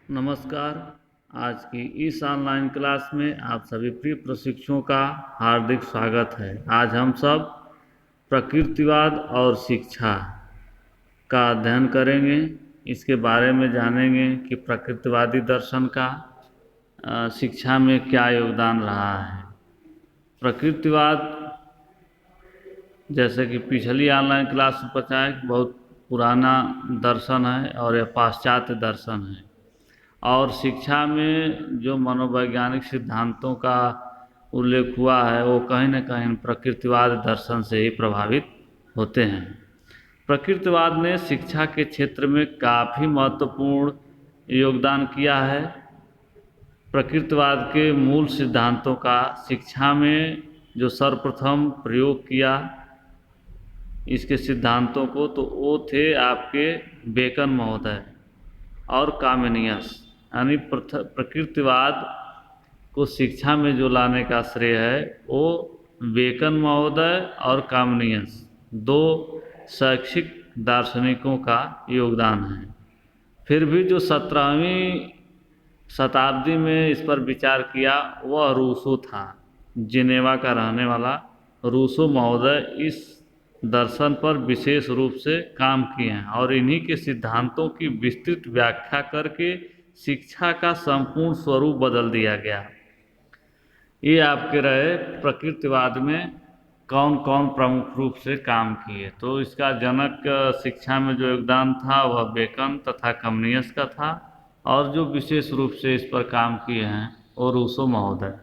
नमस्कार। आज की इस ऑनलाइन क्लास में आप सभी प्रिय प्रशिक्षुओं का हार्दिक स्वागत है। आज हम सब प्रकृतिवाद और शिक्षा का अध्ययन करेंगे। इसके बारे में जानेंगे कि प्रकृतिवादी दर्शन का शिक्षा में क्या योगदान रहा है। प्रकृतिवाद, जैसे कि पिछली ऑनलाइन क्लास में बताया, बहुत पुराना दर्शन है और यह पाश्चात्य दर्शन है। और शिक्षा में जो मनोवैज्ञानिक सिद्धांतों का उल्लेख हुआ है वो कहीं न कहीं प्रकृतिवाद दर्शन से ही प्रभावित होते हैं। प्रकृतिवाद ने शिक्षा के क्षेत्र में काफ़ी महत्वपूर्ण योगदान किया है। प्रकृतिवाद के मूल सिद्धांतों का शिक्षा में जो सर्वप्रथम प्रयोग किया इसके सिद्धांतों को, तो वो थे आपके बेकन महोदय और कामेनियस। यानी प्रकृतिवाद को शिक्षा में जो लाने का श्रेय है वो बेकन महोदय और कामेनियस, दो शैक्षिक दार्शनिकों का योगदान है। फिर भी जो 17वीं शताब्दी में इस पर विचार किया वह रूसो था। जिनेवा का रहने वाला रूसो महोदय इस दर्शन पर विशेष रूप से काम किए हैं और इन्हीं के सिद्धांतों की विस्तृत व्याख्या करके शिक्षा का संपूर्ण स्वरूप बदल दिया गया। ये आपके रहे प्रकृतिवाद में कौन कौन प्रमुख रूप से काम किए। तो इसका जनक शिक्षा में जो योगदान था वह बेकन तथा कम्युनियस का था, और जो विशेष रूप से इस पर काम किए हैं वो रूसो महोदय।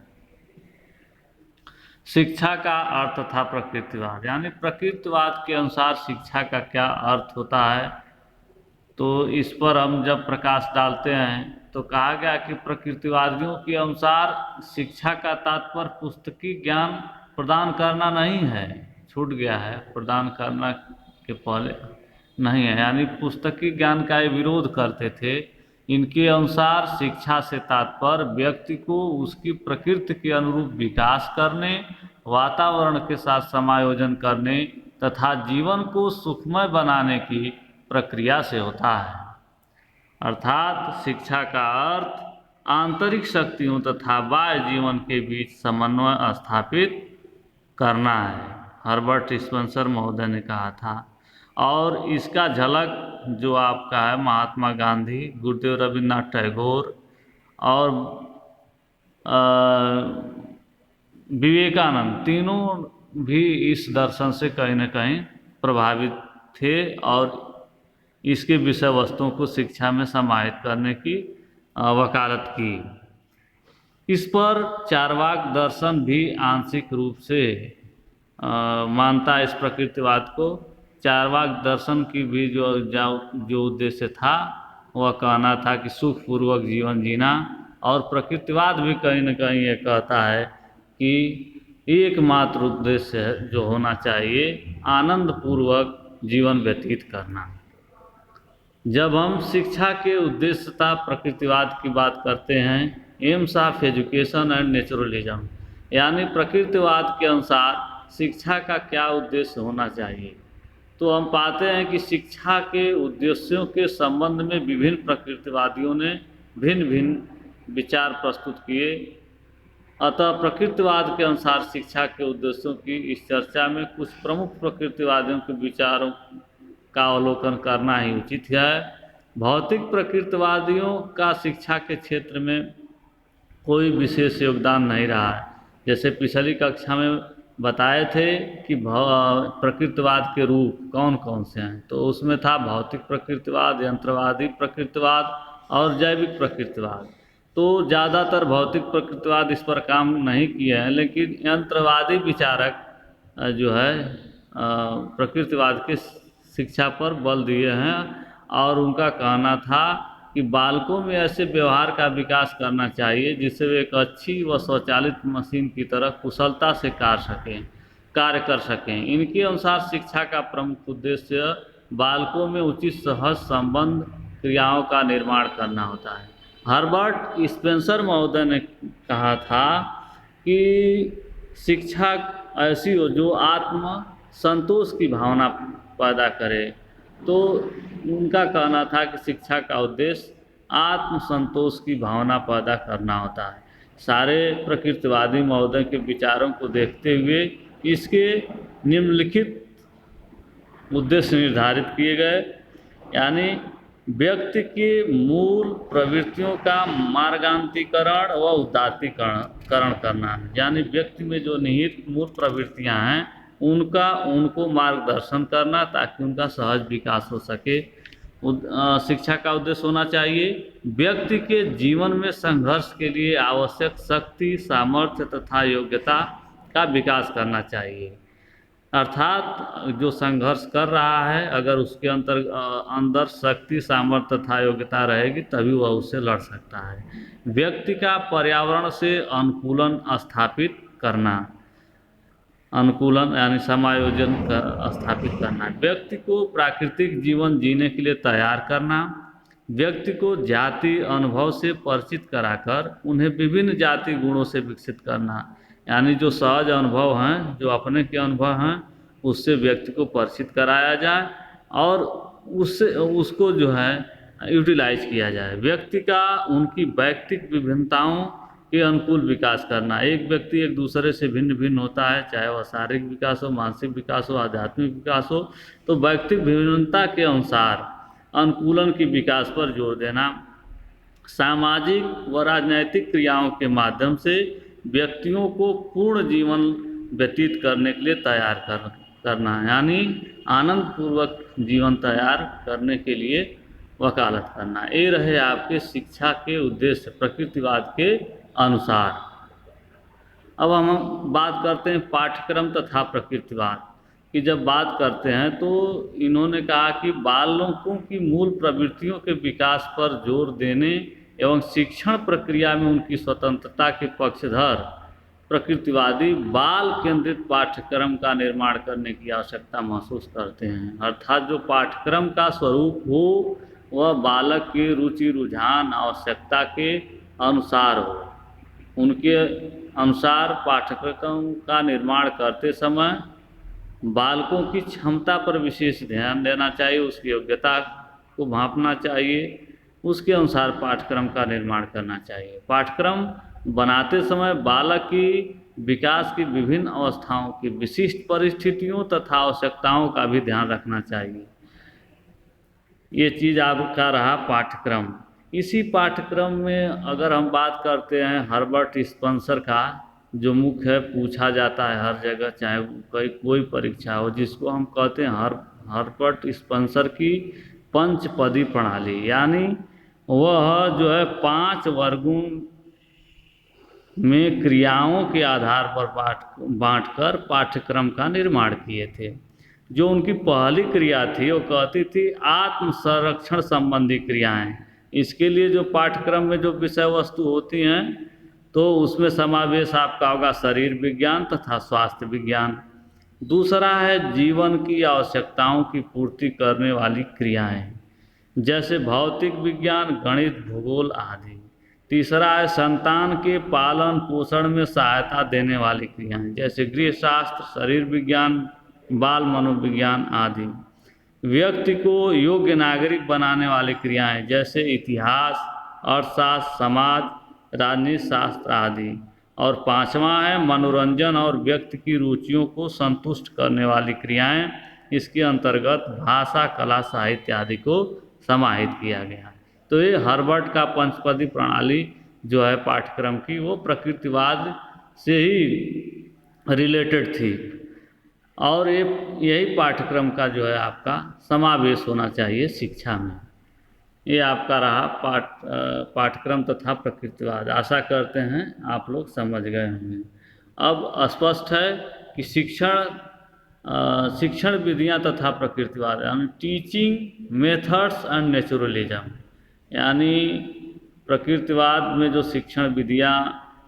शिक्षा का अर्थ था प्रकृतिवाद, यानी प्रकृतिवाद के अनुसार शिक्षा का क्या अर्थ होता है। तो इस पर हम जब प्रकाश डालते हैं तो कहा गया कि प्रकृतिवादियों के अनुसार शिक्षा का तात्पर्य पुस्तकी ज्ञान प्रदान करना नहीं है, छूट गया है, प्रदान करना के पहले नहीं है, यानी पुस्तकी ज्ञान का ये विरोध करते थे। इनके अनुसार शिक्षा से तात्पर्य व्यक्ति को उसकी प्रकृति के अनुरूप विकास करने, वातावरण के साथ समायोजन करने तथा जीवन को सुखमय बनाने की प्रक्रिया से होता है। अर्थात शिक्षा का अर्थ आंतरिक शक्तियों तथा बाह्य जीवन के बीच समन्वय स्थापित करना है, हर्बर्ट स्पेंसर महोदय ने कहा था। और इसका झलक जो आपका है महात्मा गांधी, गुरुदेव रविन्द्रनाथ टैगोर और विवेकानंद, तीनों भी इस दर्शन से कहीं न कहीं प्रभावित थे और इसके विषय वस्तुओं को शिक्षा में समाहित करने की वकालत की। इस पर चार्वाक दर्शन भी आंशिक रूप से मानता है इस प्रकृतिवाद को। चार्वाक दर्शन की भी जो उद्देश्य था वह कहना था कि सुखपूर्वक जीवन जीना, और प्रकृतिवाद भी कहीं न कहीं ये कहता है कि एकमात्र उद्देश्य जो होना चाहिए आनंद पूर्वक जीवन व्यतीत करना। जब हम शिक्षा के उद्देश्यता प्रकृतिवाद की बात करते हैं, AIIMS of education and naturalism, यानी प्रकृतिवाद के अनुसार शिक्षा का क्या उद्देश्य होना चाहिए, तो हम पाते हैं कि शिक्षा के उद्देश्यों के संबंध में विभिन्न प्रकृतिवादियों ने भिन्न भिन्न विचार प्रस्तुत किए। अतः प्रकृतिवाद के अनुसार शिक्षा के उद्देश्यों की इस चर्चा में कुछ प्रमुख प्रकृतिवादियों के विचारों का अवलोकन करना ही उचित है। भौतिक प्रकृतिवादियों का शिक्षा के क्षेत्र में कोई विशेष योगदान नहीं रहा है। जैसे पिछली कक्षा में बताए थे कि प्रकृतिवाद के रूप कौन कौन से हैं, तो उसमें था भौतिक प्रकृतिवाद, यंत्रवादी प्रकृतिवाद और जैविक प्रकृतिवाद। तो ज़्यादातर भौतिक प्रकृतिवाद इस पर काम नहीं किए हैं, लेकिन यंत्रवादी विचारक जो है प्रकृतिवाद के शिक्षा पर बल दिए हैं, और उनका कहना था कि बालकों में ऐसे व्यवहार का विकास करना चाहिए जिससे वे एक अच्छी व स्वचालित मशीन की तरह कुशलता से कार्य कर सकें। इनके अनुसार शिक्षा का प्रमुख उद्देश्य बालकों में उचित सहज संबंध क्रियाओं का निर्माण करना होता है। हर्बर्ट स्पेंसर महोदय ने कहा था कि शिक्षा ऐसी हो जो आत्म संतोष की भावना पैदा करे। तो उनका कहना था कि शिक्षा का उद्देश्य आत्मसंतोष की भावना पैदा करना होता है। सारे प्रकृतिवादी महोदय के विचारों को देखते हुए इसके निम्नलिखित उद्देश्य निर्धारित किए गए, यानी व्यक्ति के मूल प्रवृत्तियों का मार्गान्तीकरण व उदात्तीकरण करना है। यानी व्यक्ति में जो निहित मूल प्रवृत्तियां हैं उनको मार्गदर्शन करना ताकि उनका सहज विकास हो सके। शिक्षा का उद्देश्य होना चाहिए व्यक्ति के जीवन में संघर्ष के लिए आवश्यक शक्ति, सामर्थ्य तथा योग्यता का विकास करना चाहिए। अर्थात जो संघर्ष कर रहा है अगर उसके अंदर शक्ति, सामर्थ्य तथा योग्यता रहेगी तभी वह उससे लड़ सकता है। व्यक्ति का पर्यावरण से अनुकूलन स्थापित करना, अनुकूलन यानी समायोजन स्थापित करना। व्यक्ति को प्राकृतिक जीवन जीने के लिए तैयार करना। व्यक्ति को जाति अनुभव से परिचित कराकर उन्हें विभिन्न जाति गुणों से विकसित करना, यानी जो सहज अनुभव हैं, जो अपने के अनुभव हैं, उससे व्यक्ति को परिचित कराया जाए और उसको जो है यूटिलाइज किया जाए। व्यक्ति का उनकी व्यक्तिगत विभिन्नताओं के अनुकूल विकास करना। एक व्यक्ति एक दूसरे से भिन्न भिन्न होता है, चाहे वह शारीरिक विकास हो, मानसिक विकास हो, आध्यात्मिक विकास हो, तो व्यक्तिगत भिन्नता के अनुसार अनुकूलन की विकास पर जोर देना। सामाजिक व राजनैतिक क्रियाओं के माध्यम से व्यक्तियों को पूर्ण जीवन व्यतीत करने के लिए तैयार करना, यानी आनंद पूर्वक जीवन तैयार करने के लिए वकालत करना। ये रहे आपके शिक्षा के उद्देश्य प्रकृतिवाद के अनुसार। अब हम बात करते हैं पाठ्यक्रम तथा प्रकृतिवाद की। जब बात करते हैं तो इन्होंने कहा कि बालकों की मूल प्रवृत्तियों के विकास पर जोर देने एवं शिक्षण प्रक्रिया में उनकी स्वतंत्रता के पक्षधर प्रकृतिवादी बाल केंद्रित पाठ्यक्रम का निर्माण करने की आवश्यकता महसूस करते हैं। अर्थात जो पाठ्यक्रम का स्वरूप हो वह बालक की रुचि, रुझान, आवश्यकता के अनुसार हो। उनके अनुसार पाठ्यक्रम का निर्माण करते समय बालकों की क्षमता पर विशेष ध्यान देना चाहिए, उसकी योग्यता को भांपना चाहिए, उसके अनुसार पाठ्यक्रम का निर्माण करना चाहिए। पाठ्यक्रम बनाते समय बालक की विकास की विभिन्न अवस्थाओं की विशिष्ट परिस्थितियों तथा आवश्यकताओं का भी ध्यान रखना चाहिए। ये चीज़ आपका रहा पाठ्यक्रम। इसी पाठ्यक्रम में अगर हम बात करते हैं हर्बर्ट स्पेंसर का, जो मुख्य पूछा जाता है हर जगह, चाहे कोई परीक्षा हो, जिसको हम कहते हैं हर्बर्ट स्पेंसर की पंचपदी प्रणाली, यानी वह जो है 5 वर्गों में क्रियाओं के आधार पर बांटकर पाठ्यक्रम का निर्माण किए थे। जो उनकी पहली क्रिया थी वो कहती थी आत्म संरक्षण संबंधी क्रियाएं। इसके लिए जो पाठ्यक्रम में जो विषय वस्तु होती हैं तो उसमें समावेश आपका होगा शरीर विज्ञान तथा स्वास्थ्य विज्ञान। दूसरा है जीवन की आवश्यकताओं की पूर्ति करने वाली क्रियाएं, जैसे भौतिक विज्ञान, गणित, भूगोल आदि। तीसरा है संतान के पालन पोषण में सहायता देने वाली क्रियाएं, जैसे गृहशास्त्र, शरीर विज्ञान, बाल मनोविज्ञान आदि। व्यक्ति को योग्य नागरिक बनाने वाली क्रियाएं, जैसे इतिहास, अर्थशास्त्र, समाज, राजनीति शास्त्र आदि। और पांचवा है मनोरंजन और व्यक्ति की रुचियों को संतुष्ट करने वाली क्रियाएं। इसके अंतर्गत भाषा, कला, साहित्य आदि को समाहित किया गया। तो ये हर्बर्ट का पंचपदी प्रणाली जो है पाठ्यक्रम की, वो प्रकृतिवाद से ही रिलेटेड थी और यही पाठ्यक्रम का जो है आपका समावेश होना चाहिए शिक्षा में। ये आपका रहा पाठ्यक्रम तथा प्रकृतिवाद। आशा करते हैं आप लोग समझ गए होंगे। अब स्पष्ट है कि शिक्षण विधियां तथा प्रकृतिवाद, यानी टीचिंग मेथड्स एंड नेचुरलिज्म, यानी प्रकृतिवाद में जो शिक्षण विधियां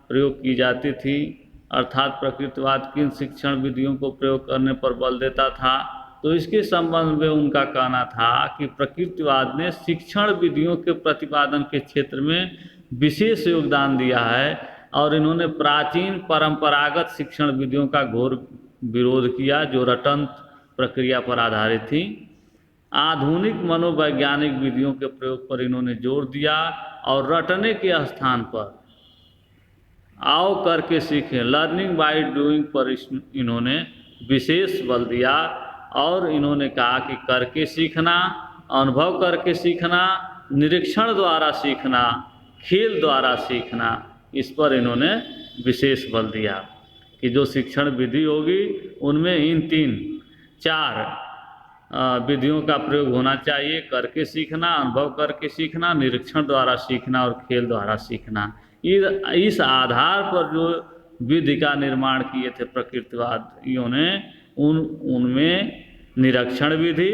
प्रयोग की जाती थी, अर्थात प्रकृतिवाद किन शिक्षण विधियों को प्रयोग करने पर बल देता था, तो इसके संबंध में उनका कहना था कि प्रकृतिवाद ने शिक्षण विधियों के प्रतिपादन के क्षेत्र में विशेष योगदान दिया है और इन्होंने प्राचीन परंपरागत शिक्षण विधियों का घोर विरोध किया जो रटंत प्रक्रिया पर आधारित थी। आधुनिक मनोवैज्ञानिक विधियों के प्रयोग पर इन्होंने जोर दिया और रटने के स्थान पर आओ करके सीखें, लर्निंग बाय डूइंग पर इन्होंने विशेष बल दिया और इन्होंने कहा कि करके सीखना, अनुभव करके सीखना, निरीक्षण द्वारा सीखना, खेल द्वारा सीखना, इस पर इन्होंने विशेष बल दिया कि जो शिक्षण विधि होगी उनमें इन 3-4 विधियों का प्रयोग होना चाहिए। करके सीखना, अनुभव करके सीखना, निरीक्षण द्वारा सीखना और खेल द्वारा सीखना। इस आधार पर जो विधि का निर्माण किए थे प्रकृतिवादियों ने, उनमें निरीक्षण विधि,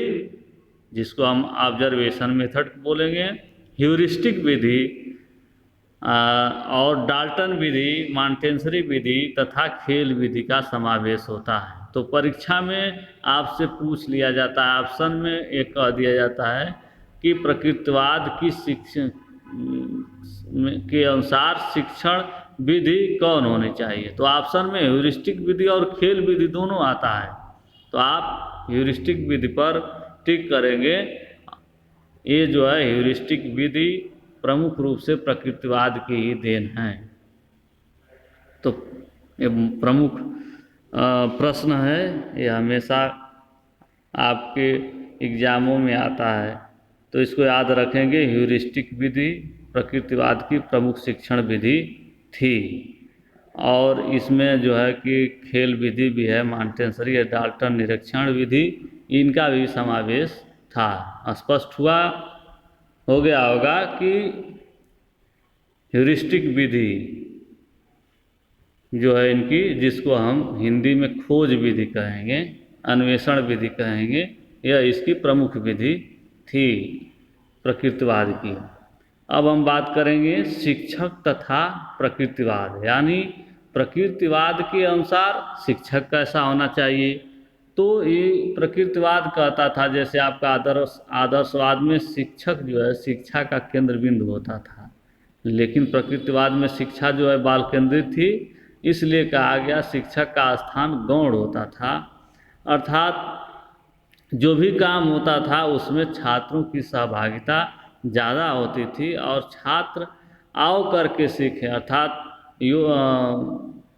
जिसको हम ऑब्जर्वेशन मेथड बोलेंगे, ह्यूरिस्टिक विधि और डाल्टन विधि, मॉन्टेसरी विधि तथा खेल विधि का समावेश होता है। तो परीक्षा में आपसे पूछ लिया जाता है, ऑप्शन में एक कह दिया जाता है कि प्रकृतिवाद की शिक्षण के अनुसार शिक्षण विधि कौन होनी चाहिए। तो ऑप्शन में ह्यूरिस्टिक विधि और खेल विधि दोनों आता है, तो आप ह्यूरिस्टिक विधि पर टिक करेंगे। ये जो है ह्यूरिस्टिक विधि प्रमुख रूप से प्रकृतिवाद की ही देन है। तो ये प्रमुख प्रश्न है, ये हमेशा आपके एग्जामों में आता है, तो इसको याद रखेंगे। ह्यूरिस्टिक विधि प्रकृतिवाद की प्रमुख शिक्षण विधि थी और इसमें जो है कि खेल विधि भी है, मॉन्टेसरी या डाल्टन निरीक्षण विधि, इनका भी समावेश था। स्पष्ट हो गया होगा कि ह्यूरिस्टिक विधि जो है इनकी, जिसको हम हिंदी में खोज विधि कहेंगे, अन्वेषण विधि कहेंगे, यह इसकी प्रमुख विधि थी प्रकृतिवाद की। अब हम बात करेंगे शिक्षक तथा प्रकृतिवाद, यानी प्रकृतिवाद के अनुसार शिक्षक कैसा होना चाहिए। तो ये प्रकृतिवाद कहता था, जैसे आपका आदर्शवाद में शिक्षक जो है शिक्षा का केंद्र बिंदु होता था, लेकिन प्रकृतिवाद में शिक्षा जो है बाल केंद्रित थी, इसलिए कहा गया शिक्षक का स्थान गौण होता था। अर्थात जो भी काम होता था उसमें छात्रों की सहभागिता ज़्यादा होती थी और छात्र आओ करके सीखे, अर्थात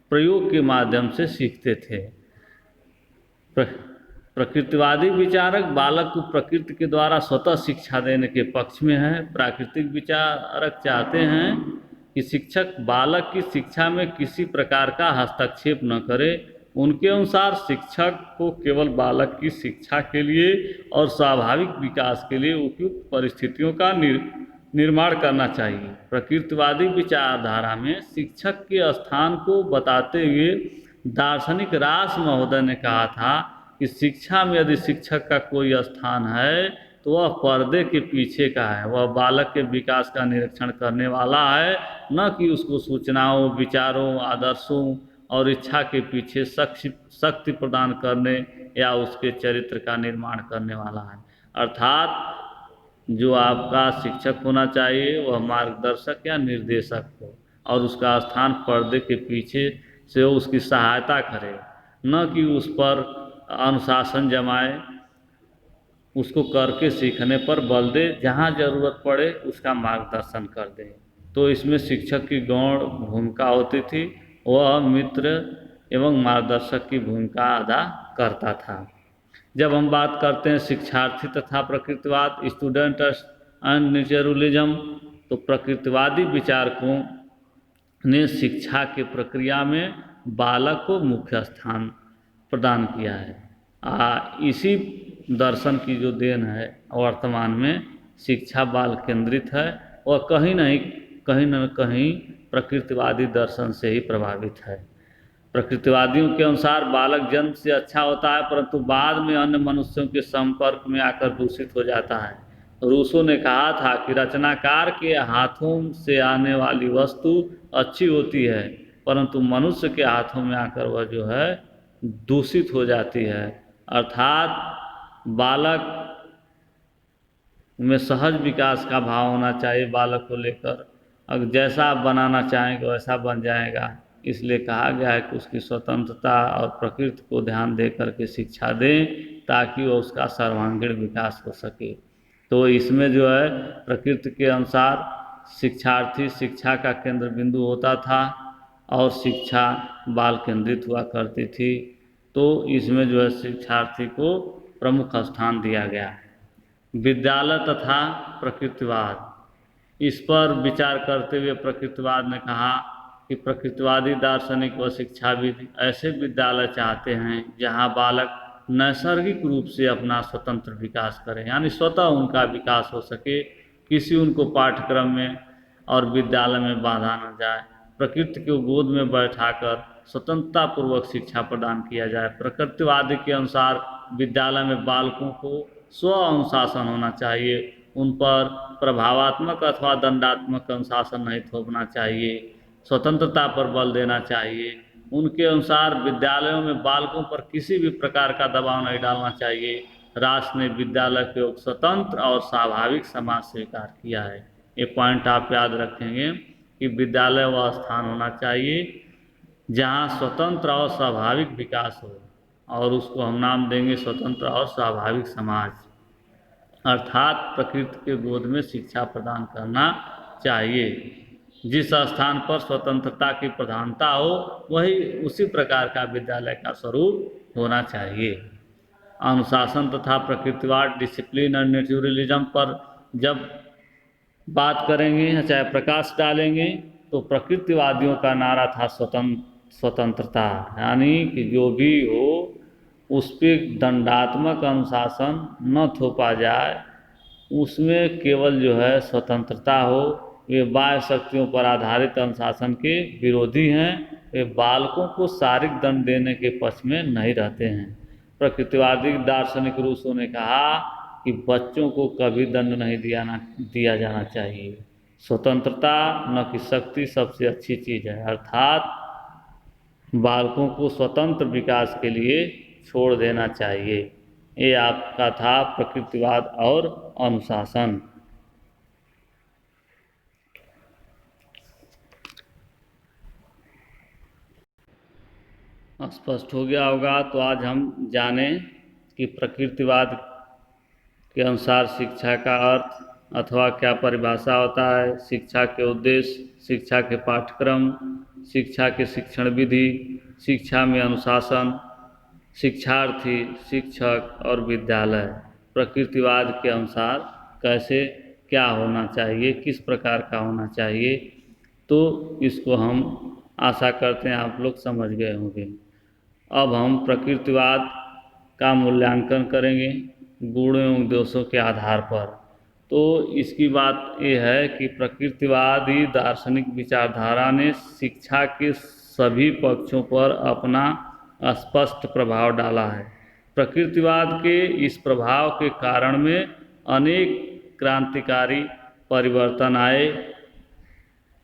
प्रयोग के माध्यम से सीखते थे। प्रकृतिवादी विचारक बालक को प्रकृति के द्वारा स्वतः शिक्षा देने के पक्ष में है। प्राकृतिक विचारक चाहते हैं कि शिक्षक बालक की शिक्षा में किसी प्रकार का हस्तक्षेप न करे। उनके अनुसार शिक्षक को केवल बालक की शिक्षा के लिए और स्वाभाविक विकास के लिए उपयुक्त परिस्थितियों का निर्माण करना चाहिए। प्रकृतिवादी विचारधारा में शिक्षक के स्थान को बताते हुए दार्शनिक रास महोदय ने कहा था कि शिक्षा में यदि शिक्षक का कोई स्थान है तो वह पर्दे के पीछे का है, वह बालक के विकास का निरीक्षण करने वाला है, न कि उसको सूचनाओं, विचारों, आदर्शों और इच्छा के पीछे शक्ति प्रदान करने या उसके चरित्र का निर्माण करने वाला है। अर्थात जो आपका शिक्षक होना चाहिए वह मार्गदर्शक या निर्देशक हो और उसका स्थान पर्दे के पीछे से उसकी सहायता करे, न कि उस पर अनुशासन जमाए, उसको करके सीखने पर बल दे, जहाँ ज़रूरत पड़े उसका मार्गदर्शन कर दे। तो इसमें शिक्षक की गौण भूमिका होती थी, वह मित्र एवं मार्गदर्शक की भूमिका अदा करता था। जब हम बात करते हैं शिक्षार्थी तथा प्रकृतिवाद, स्टूडेंट एंड नेचुरलिज्म, तो प्रकृतिवादी विचारकों ने शिक्षा के प्रक्रिया में बालक को मुख्य स्थान प्रदान किया है। इसी दर्शन की जो देन है वर्तमान में शिक्षा बाल केंद्रित है, वह कहीं न कहीं प्रकृतिवादी दर्शन से ही प्रभावित है। प्रकृतिवादियों के अनुसार बालक जन्म से अच्छा होता है, परंतु बाद में अन्य मनुष्यों के संपर्क में आकर दूषित हो जाता है। रूसो ने कहा था कि रचनाकार के हाथों से आने वाली वस्तु अच्छी होती है, परंतु मनुष्य के हाथों में आकर वह जो है दूषित हो जाती है। अर्थात बालक में सहज विकास का भाव होना चाहिए बालक को लेकर, अगर जैसा आप बनाना चाहेंगे वैसा बन जाएगा। इसलिए कहा गया है कि उसकी स्वतंत्रता और प्रकृति को ध्यान दे करके शिक्षा दें। ताकि वो उसका सर्वांगीण विकास हो सके। तो इसमें जो है प्रकृति के अनुसार शिक्षार्थी शिक्षा का केंद्र बिंदु होता था और शिक्षा बाल केंद्रित हुआ करती थी। तो इसमें जो है शिक्षार्थी को प्रमुख स्थान दिया गया। विद्यालय तथा प्रकृतिवाद, इस पर विचार करते हुए प्रकृतिवाद ने कहा कि प्रकृतिवादी दार्शनिक व शिक्षाविद ऐसे विद्यालय चाहते हैं जहां बालक नैसर्गिक रूप से अपना स्वतंत्र विकास करें, यानी स्वतः उनका विकास हो सके, किसी उनको पाठ्यक्रम में और विद्यालय में बाधा न जाए। प्रकृति को गोद में बैठाकर स्वतंत्रता पूर्वक शिक्षा प्रदान किया जाए। प्रकृतिवादी के अनुसार विद्यालय में बालकों को स्व अनुशासन होना चाहिए, उन पर प्रभावात्मक अथवा दंडात्मक अनुशासन नहीं थोपना चाहिए, स्वतंत्रता पर बल देना चाहिए। उनके अनुसार विद्यालयों में बालकों पर किसी भी प्रकार का दबाव नहीं डालना चाहिए। राष्ट्र ने विद्यालय को एक स्वतंत्र और स्वाभाविक समाज स्वीकार किया है। ये पॉइंट आप याद रखेंगे कि विद्यालय वह स्थान होना चाहिए जहाँ स्वतंत्र और स्वाभाविक विकास हो, और उसको हम नाम देंगे स्वतंत्र और स्वाभाविक समाज। अर्थात प्रकृति के गोद में शिक्षा प्रदान करना चाहिए। जिस स्थान पर स्वतंत्रता की प्रधानता हो वही उसी प्रकार का विद्यालय का स्वरूप होना चाहिए। अनुशासन तथा प्रकृतिवाद, डिसिप्लिन और नेचुरलिज्म पर जब बात करेंगे चाहे प्रकाश डालेंगे तो प्रकृतिवादियों का नारा था स्वतंत्रता, यानी कि जो भी हो उस पर दंडात्मक अनुशासन न थोपा जाए, उसमें केवल जो है स्वतंत्रता हो। वे बाह्य शक्तियों पर आधारित अनुशासन के विरोधी हैं। वे बालकों को शारीरिक दंड देने के पक्ष में नहीं रहते हैं। प्रकृतिवादी दार्शनिक रूसो ने कहा कि बच्चों को कभी दंड नहीं दिया जाना चाहिए। स्वतंत्रता न कि शक्ति सबसे अच्छी चीज़ है, अर्थात बालकों को स्वतंत्र विकास के लिए छोड़ देना चाहिए। ये आपका था प्रकृतिवाद और अनुशासन। स्पष्ट हो गया होगा। तो आज हम जाने कि प्रकृतिवाद के अनुसार शिक्षा का अर्थ अथवा क्या परिभाषा होता है, शिक्षा के उद्देश्य, शिक्षा के पाठ्यक्रम, शिक्षा के शिक्षण विधि, शिक्षा में अनुशासन, शिक्षार्थी, शिक्षक और विद्यालय प्रकृतिवाद के अनुसार कैसे क्या होना चाहिए, किस प्रकार का होना चाहिए। तो इसको हम आशा करते हैं आप लोग समझ गए होंगे। अब हम प्रकृतिवाद का मूल्यांकन करेंगे गुण एवं दोषों के आधार पर। तो इसकी बात यह है कि प्रकृतिवादी दार्शनिक विचारधारा ने शिक्षा के सभी पक्षों पर अपना स्पष्ट प्रभाव डाला है। प्रकृतिवाद के इस प्रभाव के कारण में अनेक क्रांतिकारी परिवर्तन आए।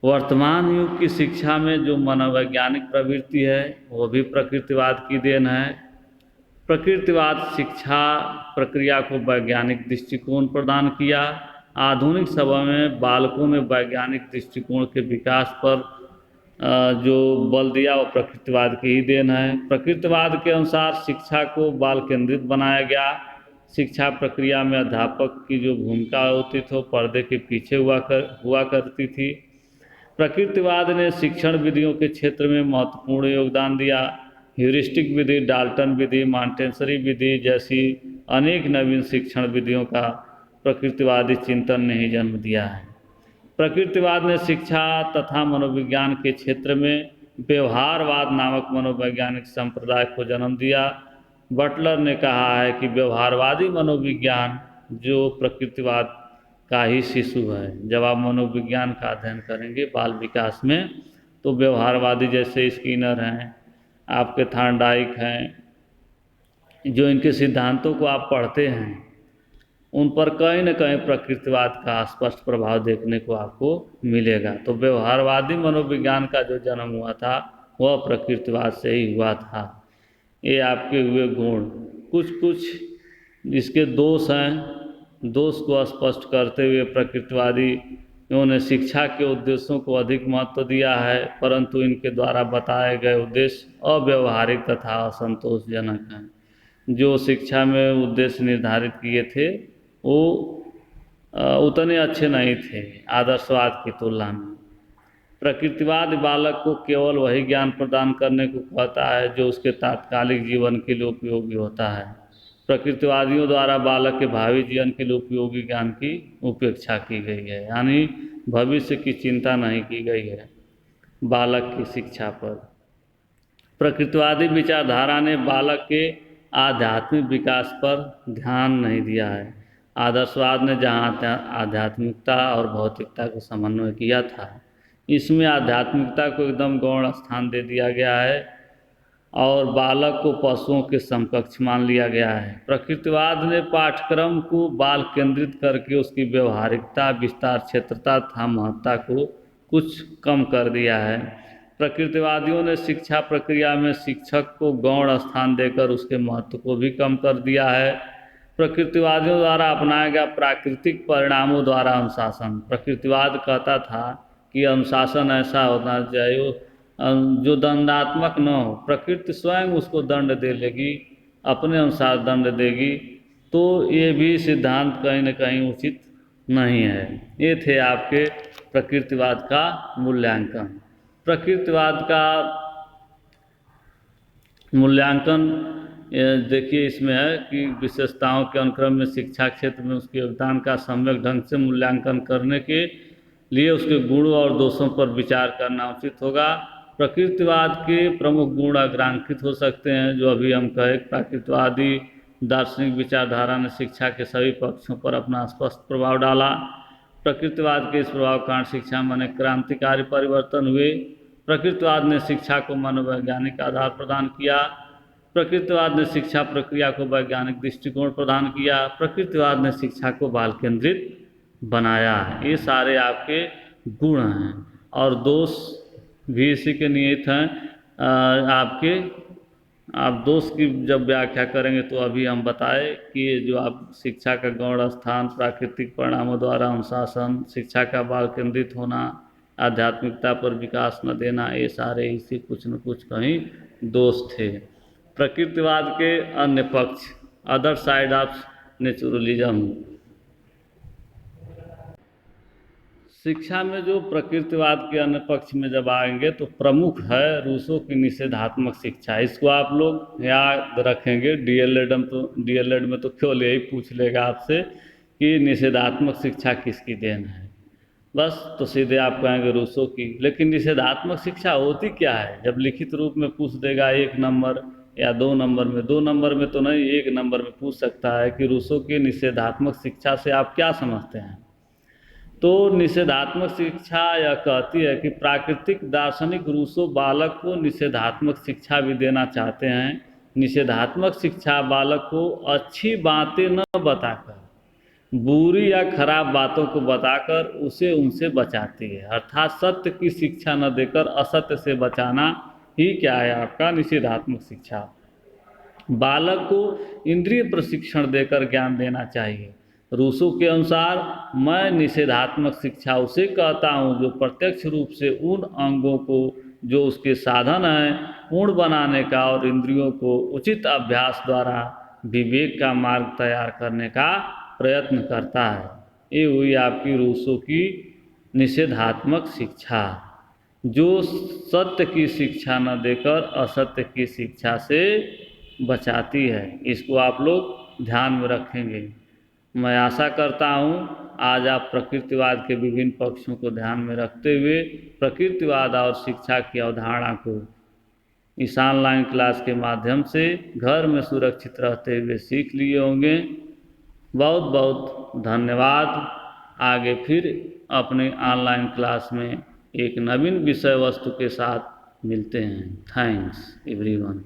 वर्तमान युग की शिक्षा में जो मनोवैज्ञानिक प्रवृत्ति है वो भी प्रकृतिवाद की देन है। प्रकृतिवाद शिक्षा प्रक्रिया को वैज्ञानिक दृष्टिकोण प्रदान किया। आधुनिक समय में बालकों में वैज्ञानिक दृष्टिकोण के विकास पर जो बल दिया वो प्रकृतिवाद की ही देन है। प्रकृतिवाद के अनुसार शिक्षा को बाल केंद्रित बनाया गया। शिक्षा प्रक्रिया में अध्यापक की जो भूमिका होती थी वो पर्दे के पीछे हुआ करती थी। प्रकृतिवाद ने शिक्षण विधियों के क्षेत्र में महत्वपूर्ण योगदान दिया। ह्यूरिस्टिक विधि, डाल्टन विधि, मॉन्टेसरी विधि जैसी अनेक नवीन शिक्षण विधियों का प्रकृतिवादी चिंतन ने ही जन्म दिया है। प्रकृतिवाद ने शिक्षा तथा मनोविज्ञान के क्षेत्र में व्यवहारवाद नामक मनोवैज्ञानिक संप्रदाय को जन्म दिया। बटलर ने कहा है कि व्यवहारवादी मनोविज्ञान जो प्रकृतिवाद का ही शिशु है। जब आप मनोविज्ञान का अध्ययन करेंगे बाल विकास में तो व्यवहारवादी जैसे स्किनर हैं, आपके थॉर्नडाइक हैं, जो इनके सिद्धांतों को आप पढ़ते हैं उन पर कहीं न कहीं प्रकृतिवाद का स्पष्ट प्रभाव देखने को आपको मिलेगा। तो व्यवहारवादी मनोविज्ञान का जो जन्म हुआ था वह प्रकृतिवाद से ही हुआ था। ये आपके हुए गुण। कुछ इसके दोष हैं। दोष को स्पष्ट करते हुए प्रकृतिवादी इन्होंने शिक्षा के उद्देश्यों को अधिक महत्व दिया है, परंतु इनके द्वारा बताए गए उद्देश्य अव्यवहारिक तथा असंतोषजनक हैं। जो शिक्षा में उद्देश्य निर्धारित किए थे वो उतने अच्छे नहीं थे आदर्शवाद की तुलना में। प्रकृतिवाद बालक को केवल वही ज्ञान प्रदान करने को कहता है जो उसके तात्कालिक जीवन के लिए उपयोगी होता है। प्रकृतिवादियों द्वारा बालक के भावी जीवन के लिए उपयोगी ज्ञान की उपेक्षा की गई है, यानी भविष्य की चिंता नहीं की गई है बालक की शिक्षा पर। प्रकृतिवादी विचारधारा ने बालक के आध्यात्मिक विकास पर ध्यान नहीं दिया है। आदर्शवाद ने जहाँ आध्यात्मिकता और भौतिकता को समन्वय किया था, इसमें आध्यात्मिकता को एकदम गौण स्थान दे दिया गया है और बालक को पशुओं के समकक्ष मान लिया गया है। प्रकृतिवाद ने पाठ्यक्रम को बाल केंद्रित करके उसकी व्यवहारिकता, विस्तार क्षेत्रता तथा महत्ता को कुछ कम कर दिया है। प्रकृतिवादियों ने शिक्षा प्रक्रिया में शिक्षक को गौण स्थान देकर उसके महत्व को भी कम कर दिया है। प्रकृतिवादियों द्वारा अपनाया गया प्राकृतिक परिणामों द्वारा अनुशासन। प्रकृतिवाद कहता था कि अनुशासन ऐसा होना चाहिए जो दंडात्मक न हो, प्रकृति स्वयं उसको दंड दे लेगी, अपने अनुसार दंड देगी, तो ये भी सिद्धांत कहीं न कहीं उचित नहीं है। ये थे आपके प्रकृतिवाद का मूल्यांकन। प्रकृतिवाद का मूल्यांकन देखिए इसमें है कि विशेषताओं के अनुक्रम में शिक्षा क्षेत्र में उसके योगदान का सम्यक ढंग से मूल्यांकन करने के लिए उसके गुणों और दोषों पर विचार करना उचित होगा। प्रकृतिवाद के प्रमुख गुण अग्रांकित हो सकते हैं, जो अभी हम कहे प्रकृतिवादी दार्शनिक विचारधारा ने शिक्षा के सभी पक्षों पर अपना स्पष्ट प्रभाव डाला। प्रकृतिवाद के इस प्रभाव के कारण शिक्षा में अनेक क्रांतिकारी परिवर्तन हुए। प्रकृतिवाद ने शिक्षा को मनोवैज्ञानिक आधार प्रदान किया। प्रकृतिवाद ने शिक्षा प्रक्रिया को वैज्ञानिक दृष्टिकोण प्रदान किया। प्रकृतिवाद ने शिक्षा को बाल केंद्रित बनाया। ये सारे आपके गुण हैं और दोष भी इसी के निहित हैं। आप दोष की जब व्याख्या करेंगे तो अभी हम बताए कि जो आप शिक्षा का गौण स्थान, प्राकृतिक परिणामों द्वारा अनुशासन, शिक्षा का बाल केंद्रित होना, आध्यात्मिकता पर विकास न देना, ये सारे इसी कुछ न कुछ कहीं दोष थे। प्रकृतिवाद के अन्य पक्ष, अदर साइड ऑफ नेचुरलिज्म। शिक्षा में जो प्रकृतिवाद के अन्य पक्ष में जब आएंगे तो प्रमुख है रूसो की निषेधात्मक शिक्षा। इसको आप लोग याद रखेंगे। डीएलएड में तो केवल यही पूछ लेगा आपसे कि निषेधात्मक शिक्षा किसकी देन है, बस तो सीधे आप कहेंगे रूसो की। लेकिन निषेधात्मक शिक्षा होती क्या है? जब लिखित रूप में पूछ देगा 1 नंबर या 2 नंबर में, 2 नंबर में तो नहीं 1 नंबर में पूछ सकता है कि रूसो की निषेधात्मक शिक्षा से आप क्या समझते हैं। तो निषेधात्मक शिक्षा यह कहती है कि प्राकृतिक दार्शनिक रूसो बालक को निषेधात्मक शिक्षा भी देना चाहते हैं। निषेधात्मक शिक्षा बालक को अच्छी बातें न बताकर, बुरी या खराब बातों को बताकर उसे उनसे बचाती है। अर्थात सत्य की शिक्षा न देकर असत्य से बचाना ही क्या है आपका निषेधात्मक शिक्षा। बालक को इंद्रिय प्रशिक्षण देकर ज्ञान देना चाहिए। रूसो के अनुसार मैं निषेधात्मक शिक्षा उसे कहता हूँ जो प्रत्यक्ष रूप से उन अंगों को जो उसके साधन हैं पूर्ण बनाने का और इंद्रियों को उचित अभ्यास द्वारा विवेक का मार्ग तैयार करने का प्रयत्न करता है। ये हुई आपकी रूसो की निषेधात्मक शिक्षा, जो सत्य की शिक्षा न देकर असत्य की शिक्षा से बचाती है। इसको आप लोग ध्यान में रखेंगे। मैं आशा करता हूँ आज आप प्रकृतिवाद के विभिन्न पक्षों को ध्यान में रखते हुए प्रकृतिवाद और शिक्षा की अवधारणा को इस ऑनलाइन क्लास के माध्यम से घर में सुरक्षित रहते हुए सीख लिए होंगे। बहुत बहुत धन्यवाद। आगे फिर अपने ऑनलाइन क्लास में एक नवीन विषय वस्तु के साथ मिलते हैं। Thanks everyone.